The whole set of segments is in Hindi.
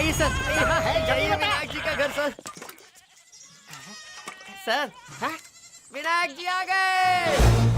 आइए सर, यहाँ है, जल्दी जाइए बता। विनायक जी का घर सर। सर, हाँ? विनायक जी आ गए।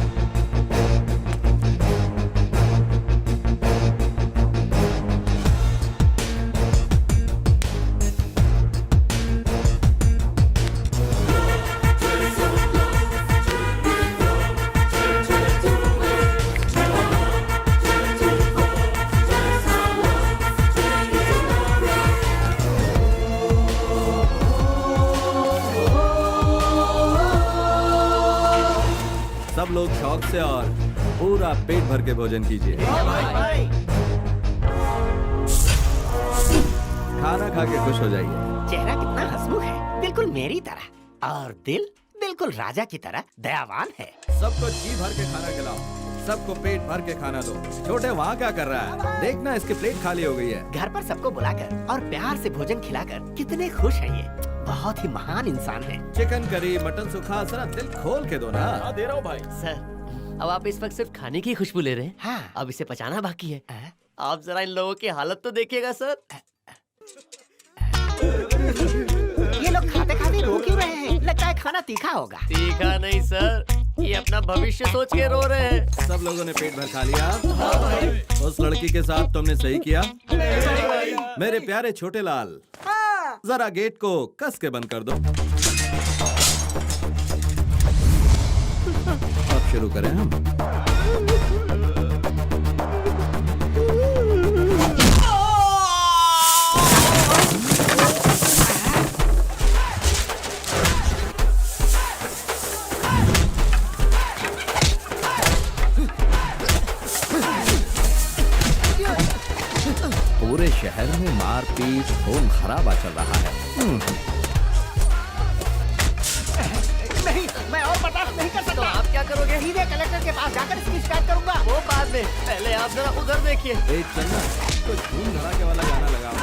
सब लोग शौक से और पूरा पेट भर के भोजन कीजिए। भाई खाना खा के खुश हो जाइए। चेहरा कितना हंसमुख है, बिल्कुल मेरी तरह, और दिल बिल्कुल राजा की तरह दयावान है। सबको जी भर के खाना खिलाओ, सबको पेट भर के खाना दो। छोटे वहाँ क्या कर रहा है? देखना इसकी प्लेट खाली हो गई है। घर पर सबको बुलाकर और प्यार से भोजन खिलाकर कितने खुश है ये। बहुत ही महान इंसान है। चिकन करी, मटन सूखा, जरा दिल खोल के दो ना। दे रहा हूँ भाई। सर, अब आप इस वक्त सिर्फ खाने की खुशबू ले रहे हैं। हाँ। अब इसे पचाना बाकी है। हाँ? आप जरा इन लोगों की हालत तो देखिएगा सर। ये लोग खाते खाते रो क्यों रहे हैं? लगता है खाना तीखा होगा। तीखा नहीं सर, ये अपना भविष्य सोच के रो रहे हैं। सब लोगों ने पेट भर खा लिया? उस लड़की के साथ तुमने सही किया? मेरे प्यारे छोटे लाल, जरा गेट को कस के बंद कर दो। अब शुरू करें हम। पूरे शहर में मारपीट, खून खराबा चल रहा है। नहीं, मैं और बर्दाश्त नहीं कर तो सकता। आप क्या करोगे? सीधे कलेक्टर के पास जाकर इसकी शिकायत करूंगा। वो बाद में, पहले आप जरा उधर देखिए। एक चन्ना तो धूम धड़ाके वाला गाना लगाओ।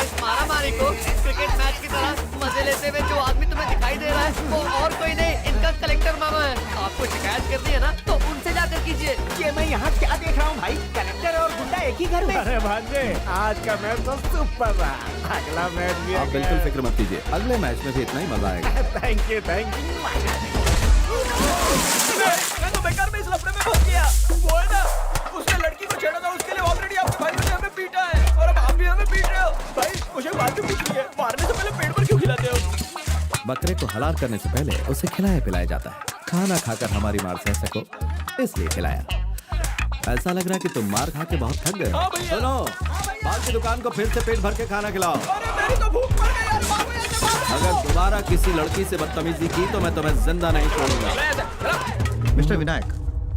इस मारामारी को क्रिकेट मैच की तरह मजे लेते हुए जो आदमी तुम्हें दिखाई दे रहा है, वो और कोई नहीं, इनका कलेक्टर मामा है। आपको शिकायत करनी है ना, तो उनसे जाकर कीजिए। ये मैं यहाँ क्या देख रहा हूँ भाई? कलेक्टर और गुंडा एक ही घर में। अरे भांजे, आज का मैच तो सुपर रहा। अगला मैच भी आप बिल्कुल फिक्र मत कीजिए, अगले मैच में भी इतना ही मजा आएगा। थैंक यू तो बेकार में इस लफड़े में फंस गया। वो है ना, उसने लड़की को छेड़ा था, उसके लिए ऑलरेडी आपके भाई ने हमें पीटा है और अब आप भी हमें पीट रहे हो। भाई मुझे बात पूछनी है, मारने से पहले पेट भर क्यों खिलाते हो? बकरे को हलाल करने से पहले उसे खिलाया पिलाया जाता है। खाना खाकर हमारी मार सह सको, इसलिए खिलाया। ऐसा लग रहा है कि तुम मार खा के बहुत थक गए। हाँ भैया। सुनो, बाल की दुकान को फिर से पेट भर के खाना खिलाओ। अरे मेरी तो भूख मर गई यार, मारो यार, मारो। अगर दोबारा किसी लड़की से बदतमीजी की तो मैं तुम्हें जिंदा नहीं छोड़ूंगा। मिस्टर विनायक,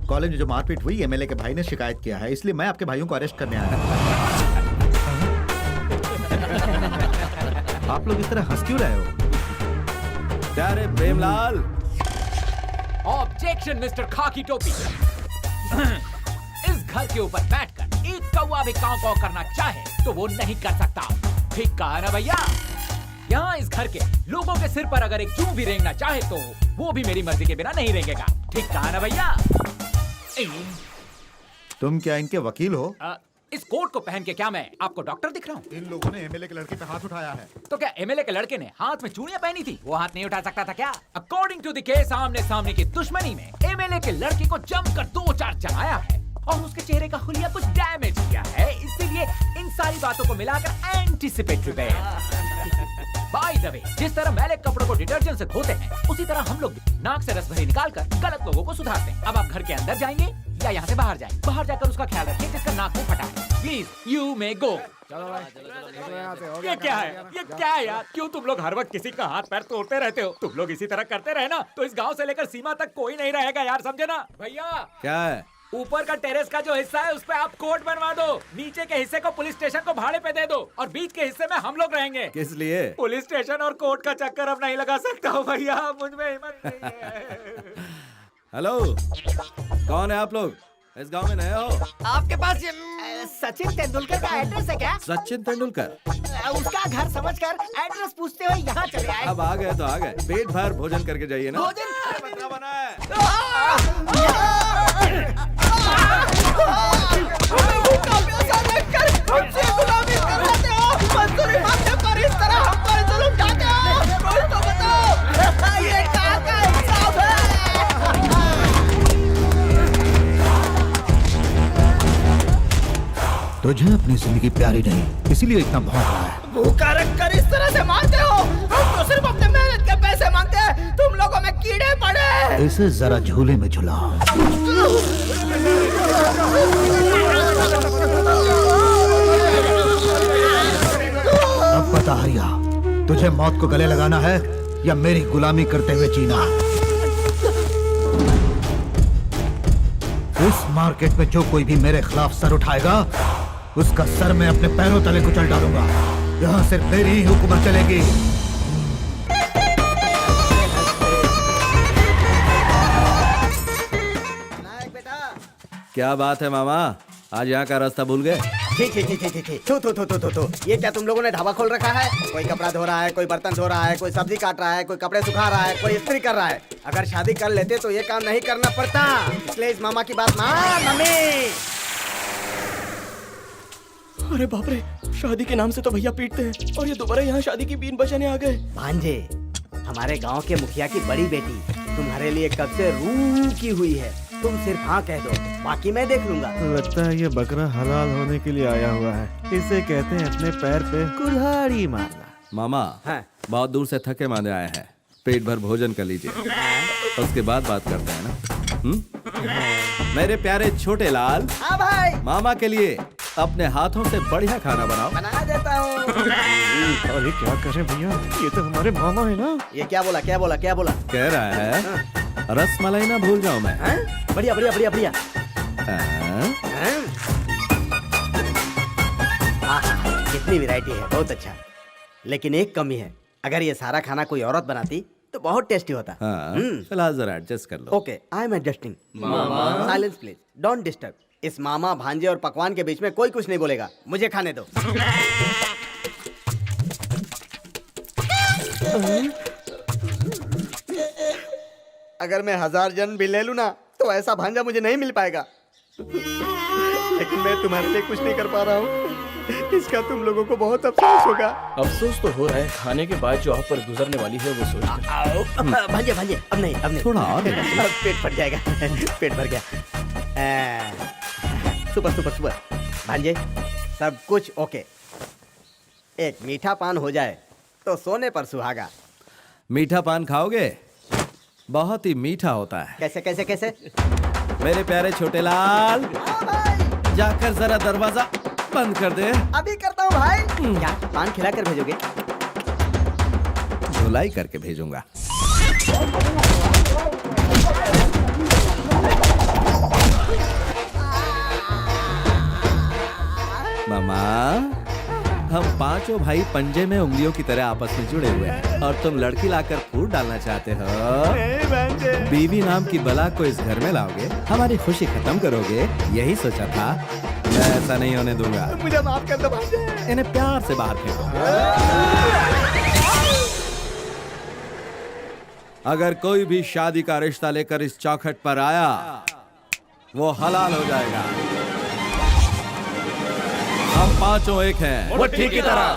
कॉलेज में जो मारपीट हुई, एमएलए के भाई ने शिकायत किया है, इसलिए मैं आपके भाइयों को अरेस्ट करने आया। आप लोग इस तरह हंस क्यों रहे हो? क्या रे प्रेमलाल? ऑब्जेक्शन मिस्टर खाकी टोपी। इस घर के ऊपर बैठकर एक कौवा भी कांव कांव करना चाहे तो वो नहीं कर सकता। ठीक कहा ना भैया? यहाँ इस घर के लोगों के सिर पर अगर एक जूं भी रेंगना चाहे तो वो भी मेरी मर्जी के बिना नहीं रेंगेगा। ठीक कहा ना भैया? तुम क्या इनके वकील हो? इस कोट को पहन के क्या मैं आपको डॉक्टर दिख रहा हूँ? इन लोगों ने एमएलए के लड़के पे हाथ उठाया है। तो क्या एमएलए के लड़के ने हाथ में चूड़ियां पहनी थी, वो हाथ नहीं उठा सकता था क्या? अकॉर्डिंग टू द केस, आमने सामने की दुश्मनी में एमएलए के लड़के को जमकर 2-4 जलाया है और उसके चेहरे का हुलिया कुछ डैमेज किया है। इसीलिए इन सारी बातों को मिलाकर एंटीसिपेटरी बाय द वे, जिस तरह मैले कपड़ों को डिटर्जेंट से धोते हैं, उसी तरह हम लोग नाक से रस भरी निकालकर गलत लोगों को सुधारते हैं। अब आप घर के अंदर जाएंगे या यहाँ से बाहर जाएं? बाहर जाकर उसका ख्याल रखें जिसका नाक मुंह फटा है। प्लीज यू मे गो। ये क्या है? ये क्या है यार? क्यों तुम लोग हर वक्त किसी का हाथ पैर तोड़ते रहते हो? तुम लोग इसी तरह करते रहे ना तो इस गांव से लेकर सीमा तक कोई नहीं रहेगा यार, समझे ना भैया? क्या है? ऊपर का टेरेस का जो हिस्सा है उस पे आप कोर्ट बनवा दो, नीचे के हिस्से को पुलिस स्टेशन को भाड़े पे दे दो और बीच के हिस्से में हम लोग रहेंगे। किस लिए? पुलिस स्टेशन और कोर्ट का चक्कर अब नहीं लगा सकता हूँ भैया, मुझ में हिम्मत नहीं है। हेलो, कौन है आप लोग? इस गांव में नए हो? आपके पास ये सचिन तेंदुलकर का एड्रेस है क्या? सचिन तेंदुलकर? उसका घर समझकर एड्रेस पूछते हुए यहाँ चले आए। अब आ गए तो आ गए, पेट भर भोजन करके जाइए ना। भोजन बंदा बना है। हमें भूखा प्यासा देखकर हमसे गुलाम तुझे अपनी जिंदगी प्यारी नहीं, इसीलिए इतना भौंक रहा है। भूखा रख कर इस तरह से मांगते हो? हम तो सिर्फ अपने मेहनत के पैसे मांगते हैं, तुम लोगों में कीड़े पड़े। इसे जरा झूले में झुलाओ। अब बता हरिया, तुझे मौत को गले लगाना है या मेरी गुलामी करते हुए जीना? इस मार्केट में जो कोई भी मेरे खिलाफ सर उठाएगा, उसका सर मैं अपने पैरों तले कुचल डालूंगा। यहाँ सिर्फ मेरी ही हुकूमत चलेगी। क्या बात है मामा, आज यहाँ का रास्ता भूल गए? थू। ये क्या तुम लोगों ने ढाबा खोल रखा है? कोई कपड़ा धो रहा है, कोई बर्तन धो रहा है, कोई सब्जी काट रहा है, कोई कपड़े सुखा रहा है, कोई इस्त्री कर रहा है। अगर शादी कर लेते तो ये काम नहीं करना पड़ता। इसलिए इस मामा की बात मान। मम्मी, अरे बाप रे, शादी के नाम से तो भैया पीटते हैं और ये दोबारा यहाँ शादी की बीन बजाने आ गए। भांजे, हमारे गांव के मुखिया की बड़ी बेटी तुम्हारे लिए कब से रूकी हुई है। तुम सिर्फ हाँ कह दो, बाकी मैं देख लूंगा। लगता है ये बकरा हलाल होने के लिए आया हुआ है। इसे कहते हैं अपने पैर पे कुल्हाड़ी मारना। मामा, हाँ। बहुत दूर से थके मांदे आए हैं, पेट भर भोजन कर लीजिए, उसके बाद बात करते हैं ना। मेरे प्यारे छोटे लाल, हाँ भाई, मामा के लिए अपने हाथों से बढ़िया खाना बनाओ। बना देता हूँ। अरे क्या करें भैया, ये तो हमारे मामा है ना। ये क्या बोला? कह रहा है रसमलाई ना भूल जाऊं मैं। हाँ? बढ़िया। हाँ? कितनी वैरायटी है, बहुत अच्छा। लेकिन एक कमी है, अगर ये सारा खाना कोई औरत बनाती तो बहुत टेस्टी होता। हाँ, फिलहाल जरा एडजस्ट कर लो। Okay, I am adjusting. Silence please, don't disturb. इस मामा, भांजे और पकवान के बीच में कोई कुछ नहीं बोलेगा। मुझे खाने दो। अगर मैं 1000 जन्म भी ले लूं ना, तो ऐसा भांजा मुझे नहीं मिल पाएगा। लेकिन मैं तुम्हारे लिए कुछ नहीं कर पा रहा हूँ। इसका तुम लोगों को बहुत अफसोस होगा। अफसोस तो हो रहा है, खाने के बाद जो आप पर गुजरने वाली है वो सोच। भांजे, अब नहीं। थोड़ा और दे अब पेट फट जाएगा। पेट भर गया। सुपर। भांजे, सब कुछ ओके। एक मीठा पान हो जाए तो सोने पर सुहागा। मीठा पान खाओगे? बहुत ही मीठा होता है। कैसे? मेरे प्यारे छोटे लाल, जाकर जरा दरवाजा बंद कर दे। अभी करता हूँ भाई। क्या पान खिला कर भेजोगे? धुलाई करके भेजूंगा। मामा, हम पांचों भाई पंजे में उंगलियों की तरह आपस में जुड़े हुए हैं और तुम लड़की लाकर फूट डालना चाहते हो। बीवी नाम की बला को इस घर में लाओगे, हमारी खुशी खत्म करोगे, यही सोचा था। मैं ऐसा नहीं होने दूंगा। मुझे माफ कर दो भांजे। इन्हें प्यार से बाहर फेंको। अगर कोई भी शादी का रिश्ता लेकर इस चौखट पर आया, वो हलाल हो जाएगा। हम पांचों एक हैं, मुट्ठी की तरह।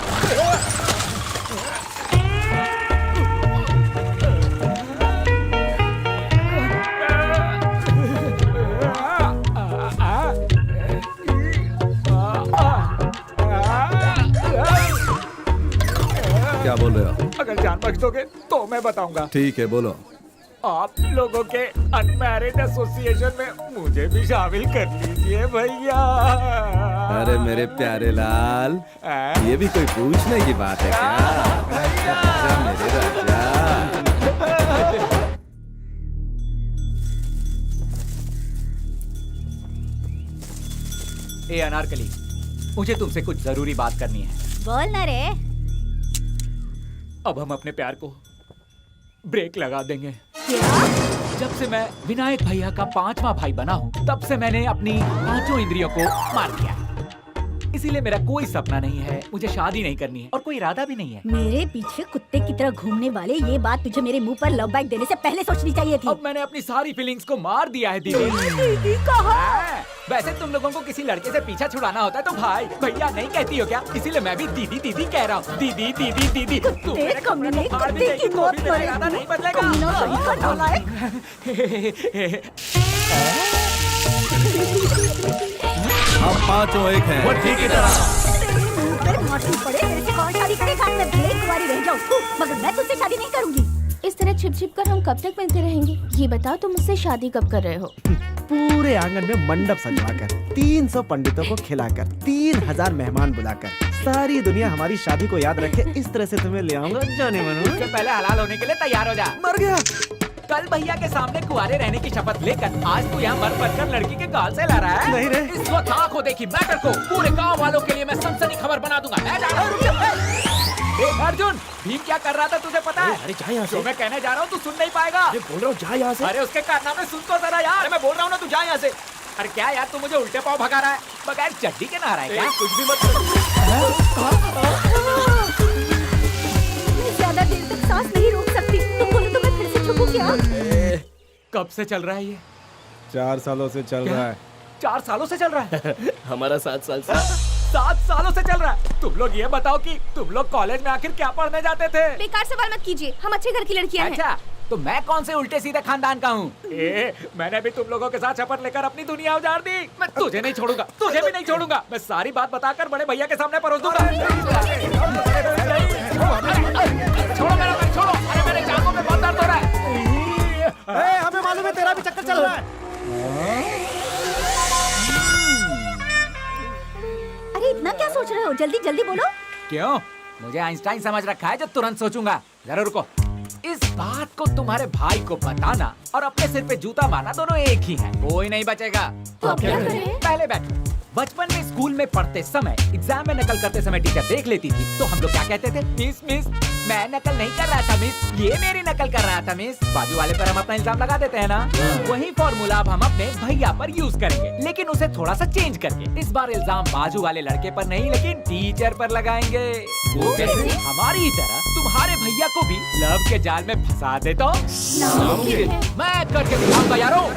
क्या बोल रहे हो? अगर जान बख्श दोगे तो मैं बताऊंगा। ठीक है, बोलो। आप लोगों के अनमैरिड एसोसिएशन में मुझे भी शामिल कर लीजिए भैया। अरे मेरे प्यारे लाल, ये भी कोई पूछने की बात है क्या? राजा, मेरे राजा। ए अनारकली, मुझे तुमसे कुछ जरूरी बात करनी है। बोल ना रे। अब हम अपने प्यार को ब्रेक लगा देंगे। जब से मैं विनायक भैया का 5वां भाई बना हूँ, तब से मैंने अपनी 5 इंद्रियों को मार दिया। इसीलिए मेरा कोई सपना नहीं है, मुझे शादी नहीं करनी है और कोई इरादा भी नहीं है। मेरे पीछे कुत्ते की तरह घूमने वाले, ये बात तुझे मेरे मुंह पर लव बाइट देने से पहले सोचनी चाहिए थी। अब मैंने अपनी सारी फीलिंग्स को मार दिया है दीदी। दीदी कहा? वैसे तुम लोगों को किसी लड़के से पीछा छुड़ाना होता है तो भाई भैया नहीं कहती हो क्या? इसीलिए मैं भी दीदी दीदी कह रहा हूँ। दीदी दीदी दीदी। तुम मेरे कपड़े को फाड़ भी देगी तो भी मेरा इरादा नहीं बदलेगा। हम पांचों एक हैं। ठीक की तरह। तेरे मुंह पर माटी पड़े, मेरे से कौन शादी करेगा? मैं भले ही कुंवारी रह जाऊं, मगर मैं तुझसे शादी नहीं करूंगी। इस तरह छिप छिप कर हम कब तक मिलते रहेंगे? ये बताओ, तुम मुझसे शादी कब कर रहे हो? पूरे आंगन में मंडप सजवाकर, 300 पंडितों को खिलाकर, 3000 मेहमान बुलाकर, सारी दुनिया हमारी शादी को याद रखे, इस तरह से तुम्हें ले आऊंगा जाने मनु। इससे पहले हलाल होने के लिए तैयार हो जा। मर गया। कल भैया के सामने कुंवारे रहने की शपथ लेकर आज तू यहाँ मर बनकर लड़की के गाल से ला रहा है। नहीं रे। इस वक्त आंखों देखी मैटर को पूरे गांव वालों के लिए मैं सनसनी खबर बना दूंगा। मैं जा रहा हूँ। अर्जुन, भीम क्या कर रहा था तुझे पता है? अरे जा यहाँ से। जो मैं कहने जा रहा हूँ तू सुन नहीं पाएगा। अरे बोल रहा हूँ जा यहाँ से। अरे उसके कारनामे सुन तो जरा यार। मैं बोल रहा हूँ ना, तू जा यहाँ से। अरे क्या यार, तू मुझे उल्टे पाँव भगा रहा है बगैर चड्डी के नहा रहा है क्या? कुछ भी मत। मैं ज्यादा देर तक सांस नहीं रोक सकती। तुम बोलो तो मैं फिर से छुपूं क्या? कब से चल रहा है ये? 4 सालों से चल रहा है। 4 सालों से चल रहा है? हमारा 7 साल से। 7 सालों से चल रहा है। तुम लोग ये बताओ कि तुम लोग कॉलेज में आखिर क्या पढ़ने जाते थे? बेकार सवाल मत कीजिए, हम अच्छे घर की लड़कियां हैं। अच्छा, तो मैं कौन से उल्टे सीधे खानदान का हूँ? मैंने भी तुम लोगों के साथ शपथ लेकर अपनी दुनिया उजाड़ दी। मैं तुझे नहीं छोड़ूंगा, तुझे भी नहीं छोड़ूंगा। मैं सारी बात बताकर बड़े भैया के सामने परोस दूंगा। छोड़ो मेरा पैर, छोड़ो। अरे मेरे जांघों में बहुत दर्द हो रहा है। हमें मालूम है तेरा भी चक्कर चल रहा है। अरे इतना क्या सोच रहे हो? जल्दी जल्दी बोलो। क्यों? मुझे आइंस्टाइन समझ रखा है जो तुरंत सोचूंगा। जरा रुको। इस बात को तुम्हारे भाई को बताना और अपने सिर पे जूता मारना दोनों एक ही है। कोई नहीं बचेगा। तो अब क्या करें? पहले बैठो। बचपन में स्कूल में पढ़ते समय एग्जाम में नकल करते समय टीचर देख लेती थी तो हम लोग क्या कहते थे? मिस मिस, मैं नकल नहीं कर रहा था मिस, ये मेरी नकल कर रहा था मिस। बाजू वाले पर हम अपना इल्जाम लगा देते हैं ना। वही फॉर्मूला अब हम अपने भैया पर यूज करेंगे, लेकिन उसे थोड़ा सा चेंज करके। इस बार इल्जाम बाजू वाले लड़के पर नहीं लेकिन टीचर पर लगाएंगे। वो कैसे? हमारी तरह तुम्हारे भैया को भी लव के जाल में फंसा दे तो? मैं करके दिखाऊंगा यारों।